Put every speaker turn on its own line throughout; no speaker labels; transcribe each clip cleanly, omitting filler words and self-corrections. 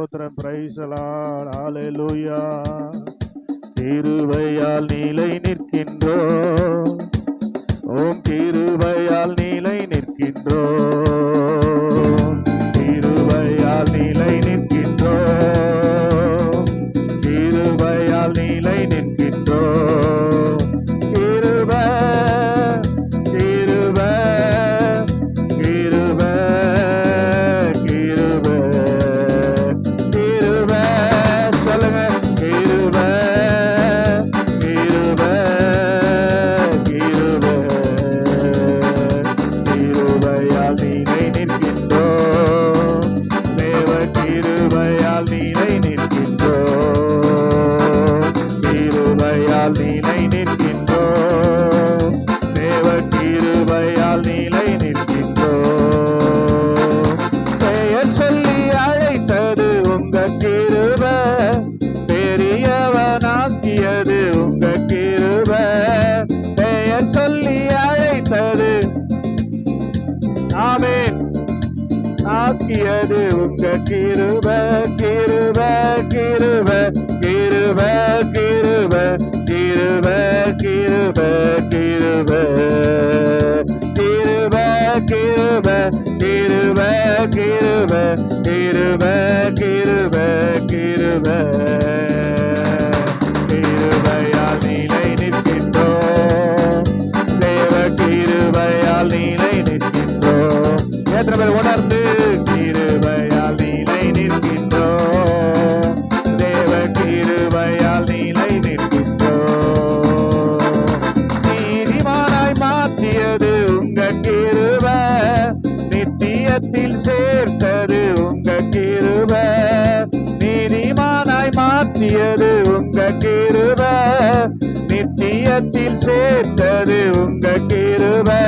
ஸ்தோத்திரம். Praise the lord. Hallelujah. கிருபையால் நிலை நிற்கின்றோம், ஓம் கிருபையால் நிலை நிற்கின்றோம், கிருபையால் நிலை நிற்கின்றோம், கிருபையால் நிலை நிற்கின்றோம். கிருபை கிருபை கிருபை கிருபை கிருபை சொல்லுங்க. கிருபை கிருபை கிருபை கிருபையால் நிலை நிற்கின்றோம், தேவ கிருபையால் நிலை நிற்கின்றோம், கிருபையால் நிலை நிற்கின்றோம், தேவ கிருபையால் நிலை நிற்கின்றோம். பெயர் சொல்லி அழைத்தது உங்க கிருபை, பெரியவனாக்கியது உங்க கிருபை. பெயர் சொல்லி அழைத்தது ஆமென் ஆக்கியது உங்க கிருபை, கிருபை கிருபை கிருபை கிருபை கிருபை கிருபை கிருபை கிருபை கிருபை கிருபை கிருபை கிருபை கிருபை கிருபை கிருபையால் நிலை நிற்கின்றோம், தேவ கிருபையால் நிலை நிற்கின்றோம். எத்தனை பேர் உணர்ந்து கிருபையால் நிலை நிற்கின்றோம், தேவ கிருபையால் நிலை நிற்கின்றோம். நீதிமானாய் மாற்றியது உங்க கிருபை, நித்தியத்தில் சேர்த்தது உங்க கிருபை. நீதிமானாய் மாற்றியது உங்க கிருபை, நித்தியத்தில் சேர்த்தது உங்க கிருபை.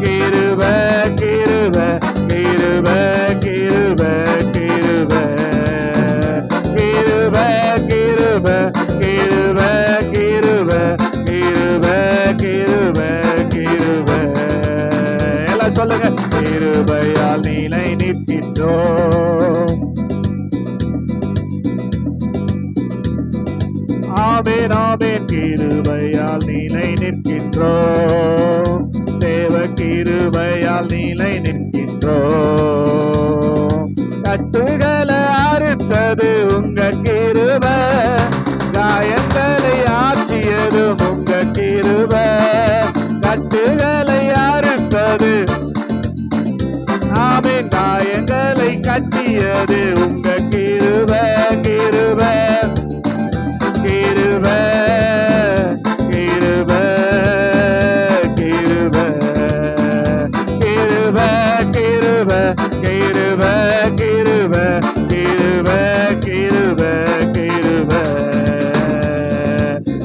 கிருபை கிருபை கிருபை கிருபை கிருபை கிருபை கிருபை கிருபை கிருபை கிருபை கிருபை கிருபை கிருபை எல்லாம் சொல்லுங்க. கிருபையால் நிலை நிற்கின்றோம். ஆமென் ஆமென். கிருபையால் நிலை நிற்கின்றோம், தேவ கிருபையால் நிலை நிற்கின்றோம். கட்டுகளை அறுத்தது உங்க கிருபை, காயங்களை ஆற்றியதும் உங்க கிருபை. கட்டுகளை அறுத்தது ஆமென், காயங்களை கட்டியது உங்க கிருபை. கிருபை கிருபை கிருபை கிருபை கிருபை கிருபை கிருபை கிருபை கிருபை கிருபை கிருபை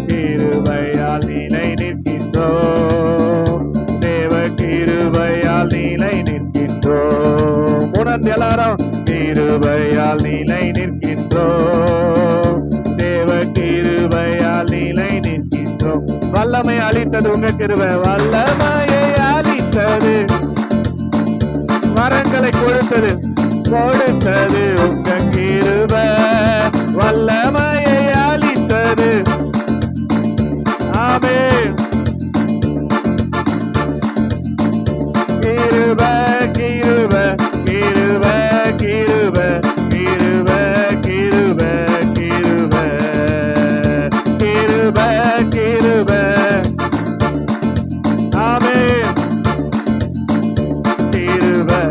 கிருபையால் நிலை நிற்கின்றோம், தேவ கிருபையால் நிலை நிற்கின்றோம். உணர்ந்து எல்லாரும் கிருபையால் நிலை நிற்கின்றோம், தேவ கிருபையால் நிலை நிற்கின்றோம். வல்லமை அளித்தது உங்க கிருபை, வல்லமையை அளித்தது, வரங்களை கொடுத்தது கொடுத்தது உங்க கிருபை. வல்லமையை அளித்தது ஆமென். கிருபை கிருபை கிருபை கிருபை கிருபை கிருபை கிருபை கிருபை கிருபை ஆமென். கிருபை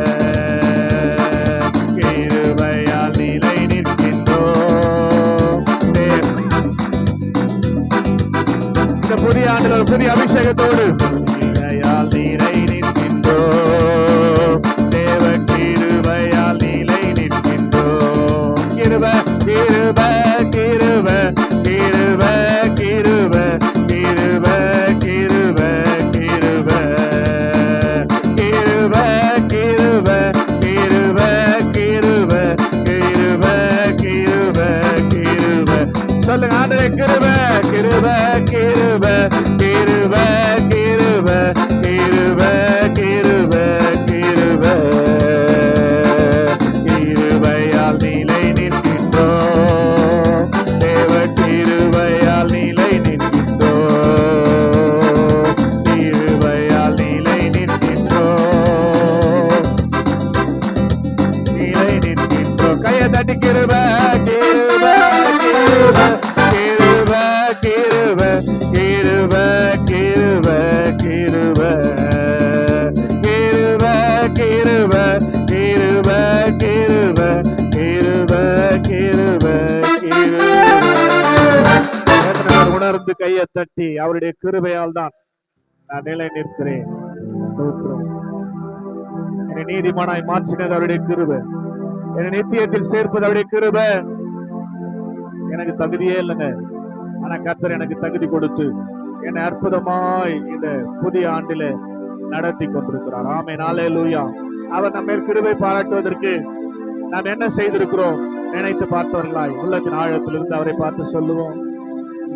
கிருபையால் நிலை நிற்கின்றோம். இந்த புதிய ஆண்டுல புதிய அபிஷேகத்தோடு கிருபையால் நிலை நிற்கின்றோம், தேவ கிருபையால் நிலை நிற்கின்றோம். கிருபை கிருபை கிருபை கிருபை கிருபை கிருபை கிருபை கிருபை கிருபை கிருபை கிருபை கிருபை கிருபை கிருபை கிருபை சொல்லுங்க ஆண்டவரே. கிருபை கிருபை கிருபை கிருபை கிருபை கிருபை கிருபை கிருபை உணர்ந்து கையை தட்டி அவருடைய கிருபையால் தான் நான் நிலை நிற்கிறேன். என்னை நீதிமானாய் மாற்றினது அவருடைய கிருபை, என்னை நித்தியத்தில் சேர்ப்பது அவருடைய கிருபை. எனக்கு தகுதியே இல்லைங்க, ஆனா கர்த்தர் எனக்கு தகுதி கொடுத்து என்னை அற்புதமாய் இந்த புதிய ஆண்டில நடத்தி கொண்டிருக்கிறார். ஆமென், அல்லேலூயா. அவர் நம்ம கிருபை பாராட்டுவதற்கு நாம் என்ன செய்திருக்கிறோம் நினைத்து பார்த்தவர்களாய் உள்ளத்தின் ஆழத்திலிருந்து அவரை பார்த்து சொல்லுவோம்.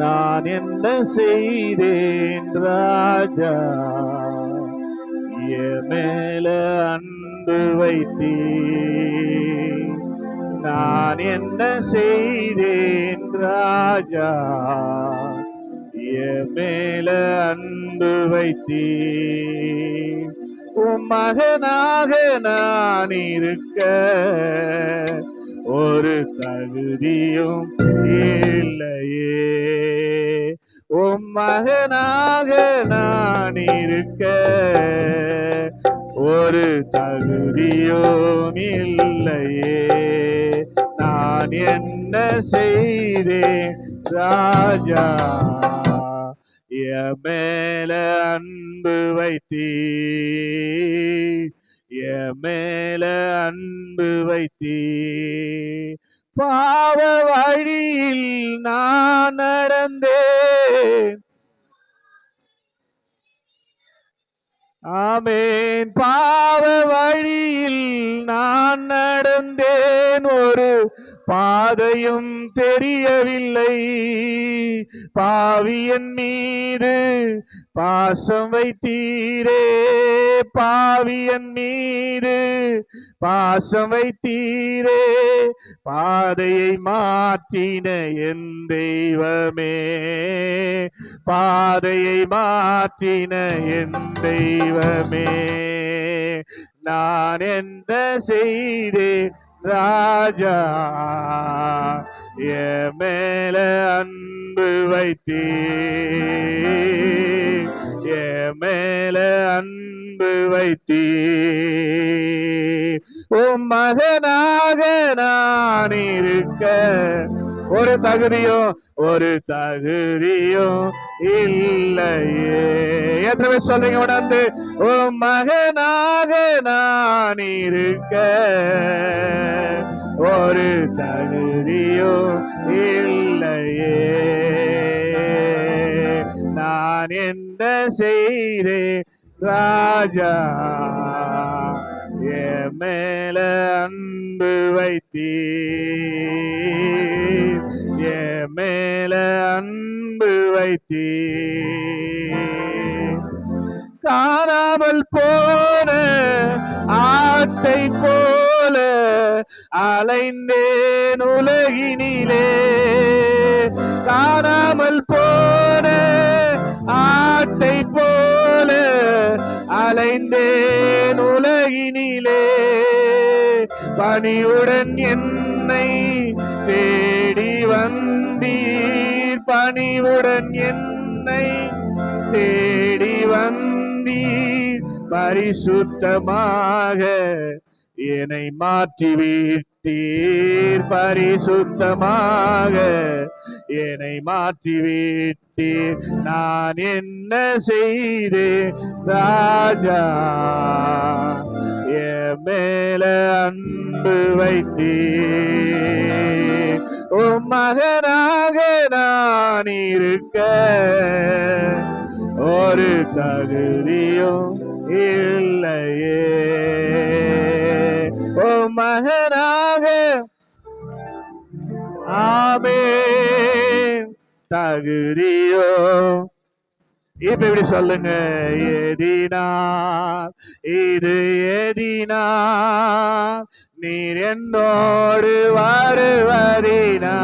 நான் என்ன செய்தேன் ராஜா, என் மேல அன்பு வைத்தீ. நான் என்ன செய்தேன் ராஜா, என் மேல அன்பு வைத்தீ. உம் மகனாக நான் இருக்க ஒரு தகுதியும் இல்லையே. உம் மகனாக நான் இருக்க ஒரு தகுதியும் இல்லையே. நான் என்ன செய்தேன் ராஜா, என் மேல அன்பு வைத்தீ. என் மேல அன்பு வைத்தீ. பாவ வழியில் நான் நடந்தேன். ஆமென். பாவ வழியில் நான் நடந்தேன், ஒரு பாதையும் தெரியவில்லை. பாவியன் மீது பாசம் வைத்தீரே, பாவியன் மீது பாசம் வைத்தீரே. பாதையை மாற்றின என் தெய்வமே, பாதையை மாற்றின என் தெய்வமே. நான் என்ன செய்தேன் ராஜா, என் மேல அன்பு வைத்தீ. என் மேல அன்பு வைத்தீ. உம் மகனாக நான் இருக்க ஒரு தகுதியும் இல்லையே. எத்தனை சொல்றீங்க உணர்ந்து? உம் மகனாக நான் இருக்க ஒரு தகுதியும் இல்லையே. நான் என்ன செய்தேன் ராஜா, என் மேல அன்பு வைத்தீ. என் மேல அன்பு வைத்தீ. காணாமல் போன ஆட்டை போல அலைந்தேன் உலகினிலே. காணாமல் போன ஆட்டை போல அலைந்தேன் உலகினிலே. பணிவுடன் என்னை தேடி வந்தீர், பணிவுடன் என்னை தேடி வந்தீர். பரிசுத்தமாக என்னை மாற்றிவிட்டீர், பரிசுத்தமாக என்னை மாற்றிவிட்டீர். நான் என்ன செய்தேன் ராஜா, என் மேல அன்பு வைத்தீர். உம் மகனாக நான் இருக்க ஒரு தகுதியும் இல்லையே. உம் மகனாக ஆமென் தகுதியோ. இப்ப இப்படி சொல்லுங்க. எதினார் இது எதினார் நீர் என்னோடு வருவதினார்.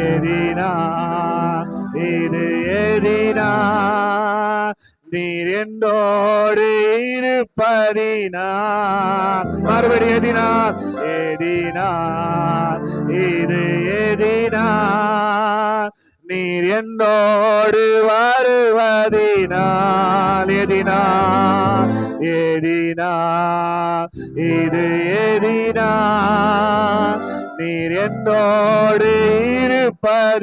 எதினார் இது எதினார் நீர் என்னோடு இருப்பதினார். மறுபடி எதினார், எதினார் இது எதினார் நீர் என்னோடு வருவதினால். எதினார், எதினார் இது எதினார் நீர் என்னோடு இருப்பதினால்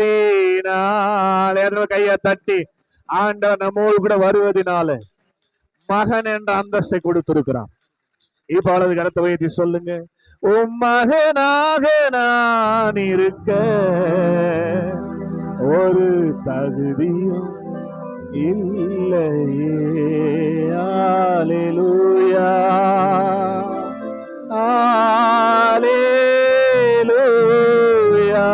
கையை தட்டி ஆண்டவர் நம்மோடு கூட வருவதனால மகன் என்ற அந்தஸ்தை கொடுத்திருக்கிறான். இப்ப அவ்வளவு கருத்தை உயர்த்தி சொல்லுங்க, உம் மகனாக நான் இருக்க ஒரு தகுதியும் இல்லையே. அல்லேலூயா அல்லேலூயா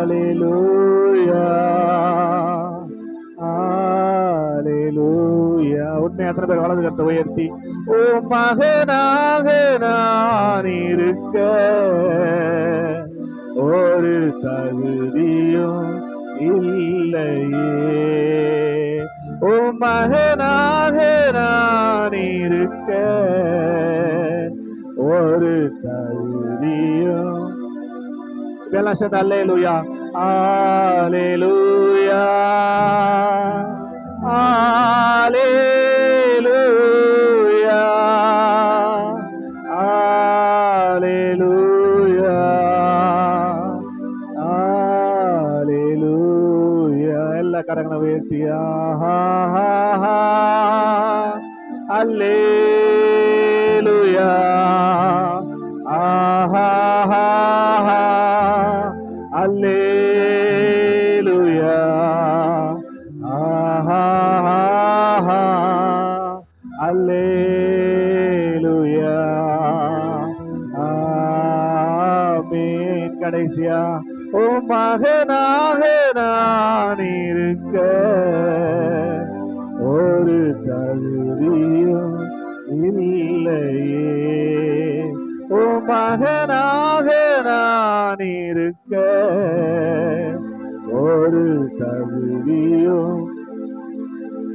அல்லேலூயா அல்லேலூயா. உண்மை எத்தனை பேர் வலது கருத்தை உயர்த்தி, ஓ மகனாக நான் இருக்க ஒரு தகுதியும் இல்லையே. ஓ மகனாக நான் இருக்க ஒரு தகுதியும். இதெல்லாம் சேர்ந்து அல்லேலூயா அல்லேலூயா அல்லேலூயா அல்லேலூயா அல்லேலூயா. எல்லா கரங்களை உயர்த்தியா அல்லேலூயா அல்லேலூயா அல்லேலூயா ஆமென். கடைசியா, ஓ மகனாக நான் இருக்க ஒரு தகுதியும் இல்லையே. ஓ மகனாக நான் இருக்க ஒரு தகுதியும்.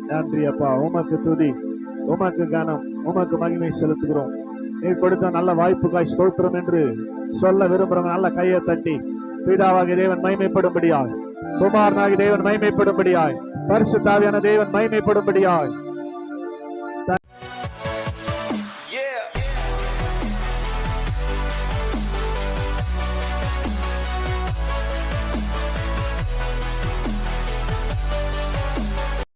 நன்றி அப்பா, உமக்கு துதி, உமக்கு கனம், உமக்கு மகிமை செலுத்துகிறோம். நீர் கொடுத்த நல்ல வாய்ப்புக்காய் ஸ்தோத்திரம் என்று சொல்ல விரும்புறவங்க நல்ல கையை தட்டி, பிதாவாகிய தேவன் மகிமைப்படும்படியாய், குமாரனாகிய தேவன் மகிமைப்படும்படியாய், பரிசுத்த ஆவியான தேவன் மகிமைப்படும்படியாய்